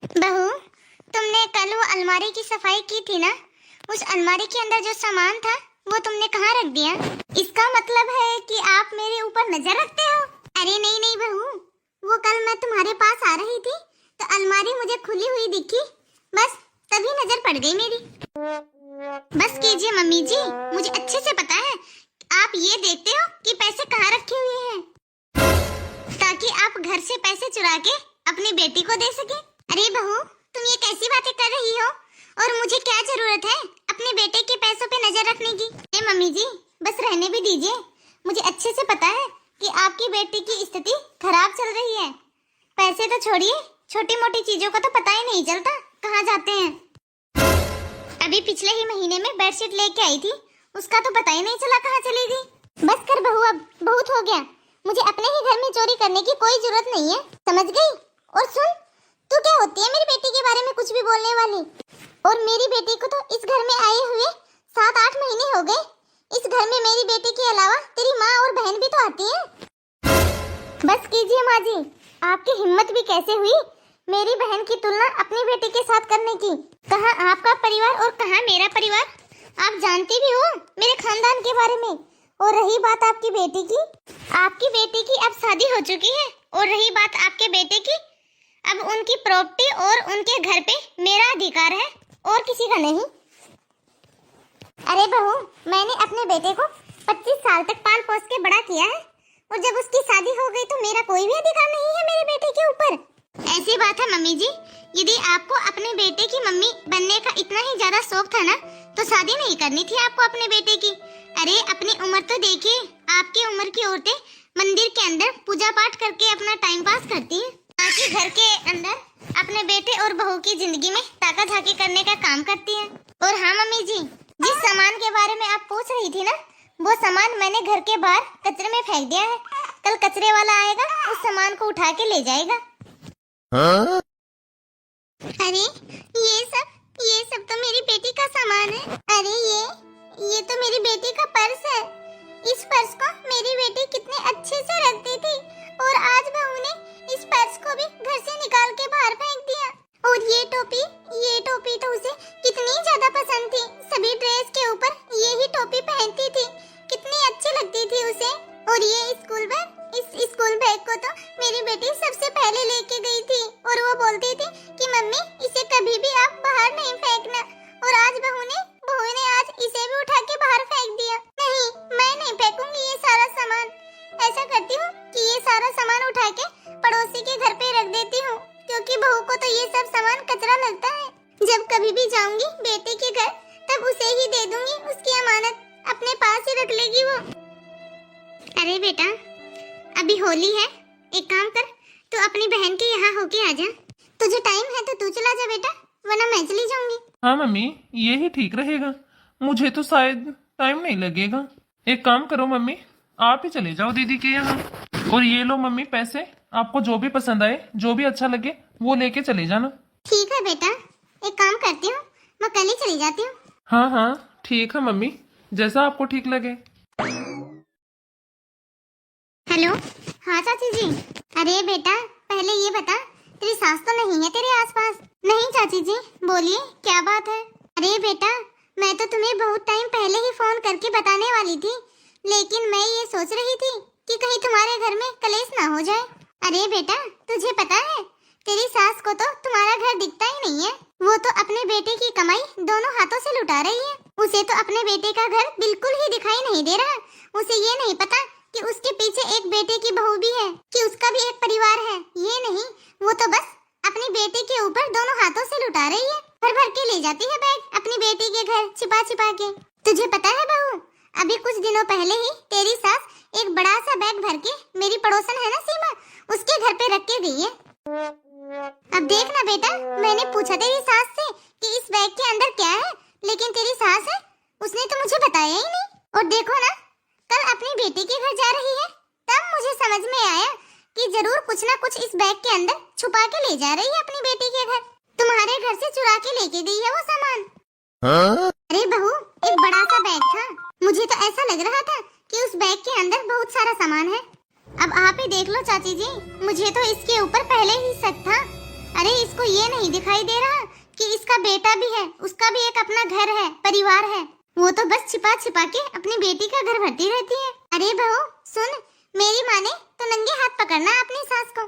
बहू, तुमने कल वो अलमारी की सफाई की थी ना? उस अलमारी के अंदर जो सामान था वो तुमने कहाँ रख दिया? इसका मतलब है कि आप मेरे ऊपर नजर रखते हो। अरे नहीं नहीं बहू, वो कल मैं तुम्हारे पास आ रही थी तो अलमारी मुझे खुली हुई दिखी, बस तभी नजर पड़ गई मेरी। बस कीजिए मम्मी जी, मुझे अच्छे से पता है आप ये देखते हो कि पैसे कहाँ रखे हुए हैं, ताकि आप घर से पैसे चुरा के अपनी बेटी को दे सके। अरे बहू, तुम ये कैसी बातें कर रही हो? और मुझे क्या जरूरत है अपने बेटे के पैसों पे नजर रखने की? ए मम्मी जी, बस रहने भी दीजिए। मुझे अच्छे से पता है कि आपकी बेटी की स्थिति खराब चल रही है। पैसे तो छोड़िए, छोटी मोटी चीजों का तो पता ही नहीं चलता कहाँ जाते हैं। अभी पिछले ही महीने में बेडशीट लेके आई थी, उसका तो पता ही नहीं चला कहाँ चली गई। बस कर बहू, अब बहुत हो गया। मुझे अपने ही घर में चोरी करने की कोई जरूरत नहीं है, समझ गई? और सुन, तू क्या होती है मेरी बेटी के बारे में कुछ भी बोलने वाली? और मेरी बेटी को तो इस घर में आए हुए 7-8 महीने हो गए। इस घर में मेरी बेटी के अलावा तेरी माँ और बहन भी तो आती हैं। बस कीजिए माँ जी, आपकी हिम्मत भी कैसे हुई मेरी बहन की तुलना अपनी बेटी के साथ करने की? कहाँ आपका परिवार और कहाँ मेरा परिवार? आप जानती भी हो मेरे खानदान के बारे में। और रही बात आपकी बेटी की अब शादी हो चुकी है। और रही बात आपके बेटे की, अब उनकी प्रॉपर्टी और उनके घर पे मेरा अधिकार है और किसी का नहीं। अरे बहू, मैंने अपने बेटे को 25 साल तक पाल पोस के बड़ा किया है, और जब उसकी शादी हो गई तो मेरा कोई भी अधिकार नहीं है मेरे बेटे के ऊपर। ऐसी बात है मम्मी जी, यदि आपको अपने बेटे की मम्मी बनने का इतना ही ज्यादा शौक था ना, तो शादी नहीं करनी थी आपको अपने बेटे की। अरे अपनी उम्र तो देखिए, आपकी उम्र की औरतें मंदिर के अंदर पूजा पाठ करके अपना टाइम पास करती हैं, ताकि घर के अंदर अपने बेटे और बहू की जिंदगी में ताका झाकी करने का काम करती हैं। और हाँ मम्मी जी, जिस सामान के बारे में आप पूछ रही थी ना, वो सामान मैंने घर के बाहर कचरे में फेंक दिया है। कल कचरे वाला आएगा, उस सामान को उठा के ले जाएगा। हाँ? अरे ये सब तो मेरी बेटी का सामान है। अरे ये तो मेरी बेटी का पर्स है। इस पर्स को मेरी बेटी कितने अच्छे से रखती थी, और आज बहू ने इस पर्स को भी घर से निकाल के बाहर फेंक दिया। और ये टोपी तो उसे कितनी ज्यादा पसंद थी। सभी ड्रेस के ऊपर ये ही टोपी पहनती थी, कितनी अच्छी लगती थी उसे। और ये स्कूल बैग, इस स्कूल बैग को तो मेरी बेटी सबसे पहले लेके गई थी, और वो बोलती थी कि मम्मी इसे कभी भी आप बाहर नहीं फेंकना। और आज बहू ने आज इसे भी उठा के बाहर फेंक दिया। नहीं, मैं नहीं फेंकूंगी ये सारा सामान। ऐसा करती हूँ कि ये सारा सामान उठा के पड़ोसी के घर पे रख देती हूँ, क्योंकि बहू को तो ये सब सामान कचरा लगता है। जब कभी भी जाऊंगी बेटे के घर, तब उसे ही दे दूंगी, उसकी अमानत अपने पास ही रख लेगी वो। अरे बेटा, अभी होली है, एक काम कर, तू अपनी बहन के यहाँ होके आ जा। तुझे टाइम है तो तू चला जा बेटा, वरना मैं चली जाऊंगी। हाँ मम्मी, ये ही ठीक रहेगा। मुझे तो शायद टाइम नहीं लगेगा। एक काम करो मम्मी, आप ही चले जाओ दीदी के यहाँ। और ये लो मम्मी पैसे, आपको जो भी पसंद आए, जो भी अच्छा लगे वो लेके चले जाना। ठीक है बेटा, एक काम करती हूँ, मैं कल ही चली जाती हूँ। हाँ हाँ ठीक है मम्मी, जैसा आपको ठीक लगे। हेलो, हाँ चाची जी। अरे बेटा, पहले ये बता, तेरी सास तो नहीं है तेरे आसपास? नहीं चाची जी, बोलिए क्या बात है? अरे बेटा, मैं तो तुम्हें बहुत टाइम पहले ही फोन करके बताने वाली थी, लेकिन मैं ये सोच रही थी कि कहीं तुम्हारे घर में कलेश ना हो जाए। अरे बेटा, तुझे पता है तेरी सास को तो तुम्हारा घर दिखता ही नहीं है। वो तो अपने बेटे की कमाई दोनों हाथों से लुटा रही है। उसे तो अपने बेटे का घर बिल्कुल ही दिखाई नहीं दे रहा। उसे ये नहीं पता कि उसके पीछे एक बेटे की बहू भी है, कि उसका भी एक परिवार है। ये नहीं, वो तो बस अपनी बेटी के ऊपर दोनों हाथों से लुटा रही है। भर भर के ले जाती है बैग अपनी बेटी के घर, छिपा छिपा के। तुझे पता है बहू, अभी कुछ दिनों पहले ही तेरी सास एक बड़ा सा बैग भर के मेरी पड़ोसन है ना सीमा, उसके घर पे रख के गई है। अब देखना बेटा, मैंने पूछा तेरी सास से कि इस बैग के अंदर क्या है, लेकिन तेरी सास है, उसने तो मुझे बताया ही नहीं। और देखो ना, कल अपनी बेटी के घर जा रही है, तब मुझे समझ में आया कि जरूर कुछ ना कुछ इस बैग के अंदर छुपा के ले जा रही है अपनी बेटी के घर। तुम्हारे घर से चुरा के लेके गई है वो सामान। हाँ? अरे बहू, एक बड़ा सा बैग था, मुझे तो ऐसा लग रहा था कि उस बैग के अंदर बहुत सारा सामान है। अब आप ही देख लो चाची जी, मुझे तो इसके ऊपर पहले ही शक था। अरे इसको ये नहीं दिखाई दे रहा कि इसका बेटा भी है, उसका भी एक अपना घर है, परिवार है। वो तो बस छिपा छिपा के अपनी बेटी का घर भरती रहती है। अरे बहू सुन, मेरी माँ ने तो नंगे हाथ पकड़ना अपनी सास को।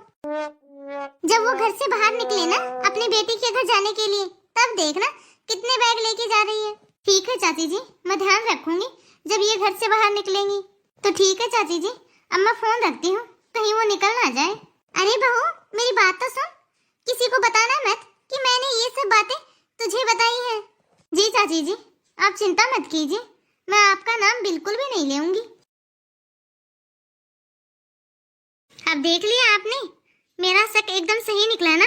जब वो घर से बाहर निकले ना अपनी बेटी के घर जाने के लिए, तब देखना कितने बैग लेके जा रही है। ठीक है चाची जी, मैं ध्यान रखूंगी जब ये घर से बाहर निकलेंगी। तो ठीक है चाची जी, अब मैं फोन रखती हूँ, कहीं वो निकल ना जाए। अरे बहू मेरी बात तो सुन, किसी को बताना मत कि मैंने ये सब बातें तुझे बताई हैं। जी चाची जी, आप चिंता मत कीजिए, मैं आपका नाम बिल्कुल भी नहीं लेऊंगी। अब देख लिया आपने, मेरा शक एकदम सही निकला ना।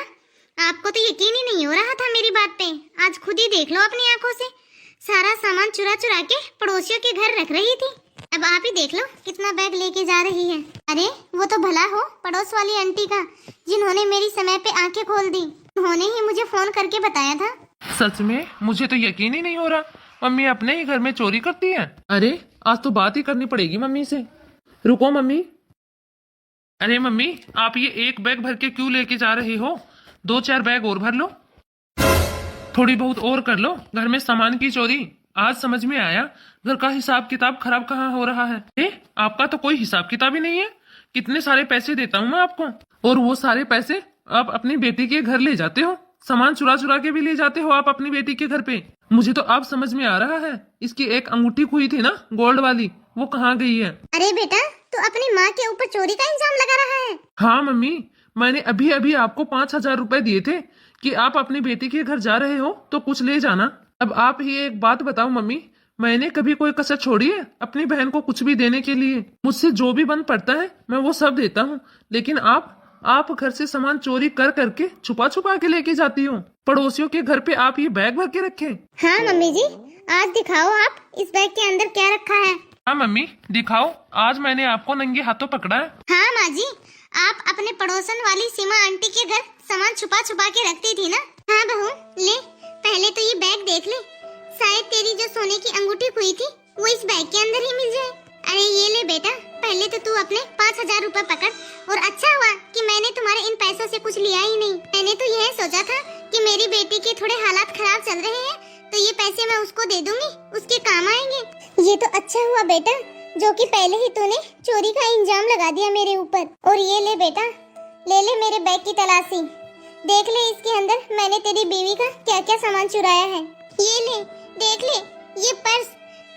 आपको तो यकीन ही नहीं हो रहा था मेरी बात पे, आज खुद ही देख लो अपनी आंखों से। सारा सामान चुरा चुरा के पड़ोसियों के घर रख रही थी। अब आप ही देख लो कितना बैग लेके जा रही है। अरे वो तो भला हो पड़ोस वाली आंटी का, जिन्होंने मेरी समय पे आंखें खोल दी। उन्होंने ही मुझे फोन करके बताया था। सच में मुझे तो यकीन ही नहीं हो रहा, मम्मी अपने ही घर में चोरी करती है। अरे आज तो बात ही करनी पड़ेगी मम्मी से। रुको मम्मी। अरे मम्मी, आप ये एक बैग भर के क्यों लेके जा रहे हो? 2-4 बैग और भर लो, थोड़ी बहुत और कर लो। घर में सामान की चोरी, आज समझ में आया घर का हिसाब किताब खराब कहाँ हो रहा है। आपका तो कोई हिसाब किताब ही नहीं है। कितने सारे पैसे देता हूँ मैं आपको, और वो सारे पैसे आप अपनी बेटी के घर ले जाते हो। सामान चुरा चुरा के भी ले जाते हो आप अपनी बेटी के घर पे। मुझे तो अब समझ में आ रहा है, इसकी एक अंगूठी खोई थी ना गोल्ड वाली, वो कहाँ गई है? अरे बेटा, तू अपनी माँ के ऊपर चोरी का इल्जाम लगा रहा है। हाँ मम्मी, मैंने अभी अभी आपको 5,000 रुपए दिए थे कि आप अपनी बेटी के घर जा रहे हो तो कुछ ले जाना। अब आप ही एक बात बताओ मम्मी, मैंने कभी कोई कसर छोड़ी है अपनी बहन को कुछ भी देने के लिए? मुझसे जो भी बन पड़ता है मैं वो सब देता हूँ, लेकिन आप घर से सामान चोरी कर करके छुपा छुपा के लेके जाती हो। पड़ोसियों के घर पे आप ये बैग भर के रखे। हाँ मम्मी जी, आज दिखाओ आप इस बैग के अंदर क्या रखा है। हाँ मम्मी दिखाओ, आज मैंने आपको नंगे हाथों पकड़ा है। हाँ माँ जी, आप अपने पड़ोसन वाली सीमा आंटी के घर सामान छुपा छुपा के रखती थी ना। हाँ बहू, ले पहले तो ये बैग देख ले, शायद तेरी जो सोने की अंगूठी खोई थी वो इस बैग के अंदर ही मिल जाए। अरे ये ले बेटा, पहले तो तू अपने 5,000 रुपए पकड़। और अच्छा हुआ कि मैंने तुम्हारे इन पैसों से कुछ लिया ही नहीं। मैंने तो यह सोचा था कि मेरी बेटी के थोड़े हालात खराब चल रहे हैं तो ये पैसे मैं उसको दे दूंगी, उसके काम आएंगे। ये तो अच्छा हुआ बेटा जो कि पहले ही तूने चोरी का इल्जाम लगा दिया मेरे ऊपर। और ये ले बेटा, ले मेरे बैग की तलाशी, देख ले इसके अंदर मैंने तेरी बीवी का क्या क्या सामान चुराया है। ये ले देख ले, ये पर्स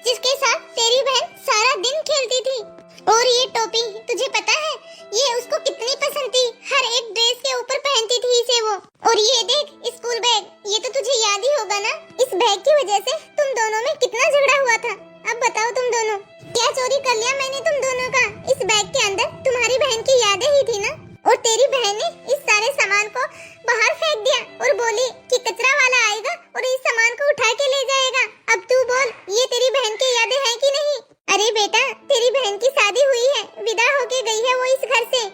जिसके साथ तेरी बहन सारा दिन खेलती थी, और ये टोपी तुझे पता है ये उसको कितनी पसंद थी, हर एक ड्रेस के ऊपर पहनती थी इसे वो। और ये देख स्कूल बैग, ये तो तुझे याद ही होगा ना, इस बैग की वजह से तुम दोनों में कितना झगड़ा हुआ था। अब बताओ तुम दोनों क्या चोरी कर लिया मैंने तुम दोनों का? इस बैग के अंदर तुम्हारी बहन की यादें ही थी ना, और तेरी बहन ने इस सारे सामान को बाहर फेंक दिया और बोली कि कचरा वाला आएगा और इस सामान को उठा के ले जाएगा। अब तू बोल, ये तेरी बहन की यादें हैं कि नहीं? अरे बेटा, तेरी बहन की शादी हुई है, विदा होके गई है वो इस घर से।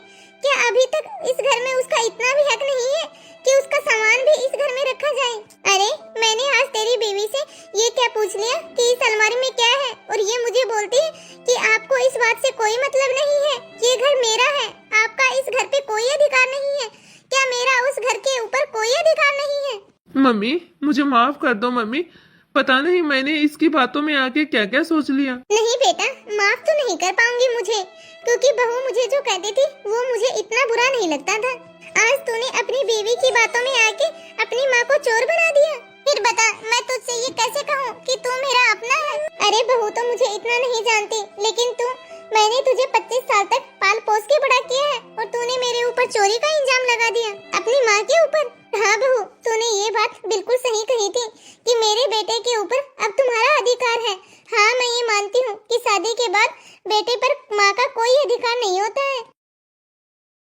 क्या अभी तक इस घर में उसका इतना भी हक नहीं है कि उसका सामान भी इस घर में रखा जाए? अरे मैंने आज तेरी बीवी से ये क्या पूछ लिया कि इस अलमारी में क्या है, और ये मुझे बोलती है कि आपको इस बात से कोई मतलब नहीं है, ये घर मेरा है, आपका इस घर पे कोई अधिकार नहीं है। क्या मेरा उस घर के ऊपर कोई अधिकार नहीं है? मम्मी मुझे माफ कर दो मम्मी, पता नहीं मैंने इसकी बातों में आके क्या क्या सोच लिया। नहीं बेटा, माफ तो नहीं कर पाऊंगी मुझे, क्योंकि बहू मुझे जो कहती थी वो मुझे इतना बुरा नहीं लगता था। आज तूने अपनी बीवी की बातों में आके अपनी माँ को चोर बना दिया। फिर बता, मैं तुझसे ये कैसे कहूँ कि तू मेरा अपना है? अरे बहू तो मुझे इतना नहीं जानती, लेकिन मैंने तुझे 25 साल तक पाल पोस के बड़ा किया है, और तूने मेरे ऊपर चोरी का इल्जाम लगा दिया अपनी माँ के ऊपर। हाँ बहू, तूने ये बात बिल्कुल सही कही थी कि मेरे बेटे के ऊपर अब तुम्हारा अधिकार है। हाँ मैं ये मानती हूँ कि शादी के बाद बेटे पर माँ का कोई अधिकार नहीं होता है।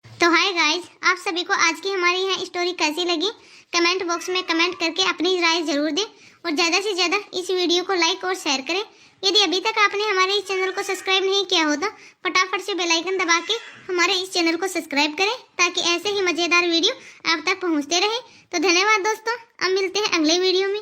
तो हाय गाइस, आप सभी को आज की हमारी यह स्टोरी कैसी लगी कमेंट बॉक्स में कमेंट करके अपनी राय जरूर दें, और ज़्यादा से ज़्यादा इस वीडियो को लाइक और शेयर करें। यदि अभी तक आपने हमारे इस चैनल को सब्सक्राइब नहीं किया हो तो फटाफट से बेल आइकन दबा के हमारे इस चैनल को सब्सक्राइब करें, ताकि ऐसे ही मज़ेदार वीडियो आप तक पहुंचते रहे। तो धन्यवाद दोस्तों, अब मिलते हैं अगले वीडियो में।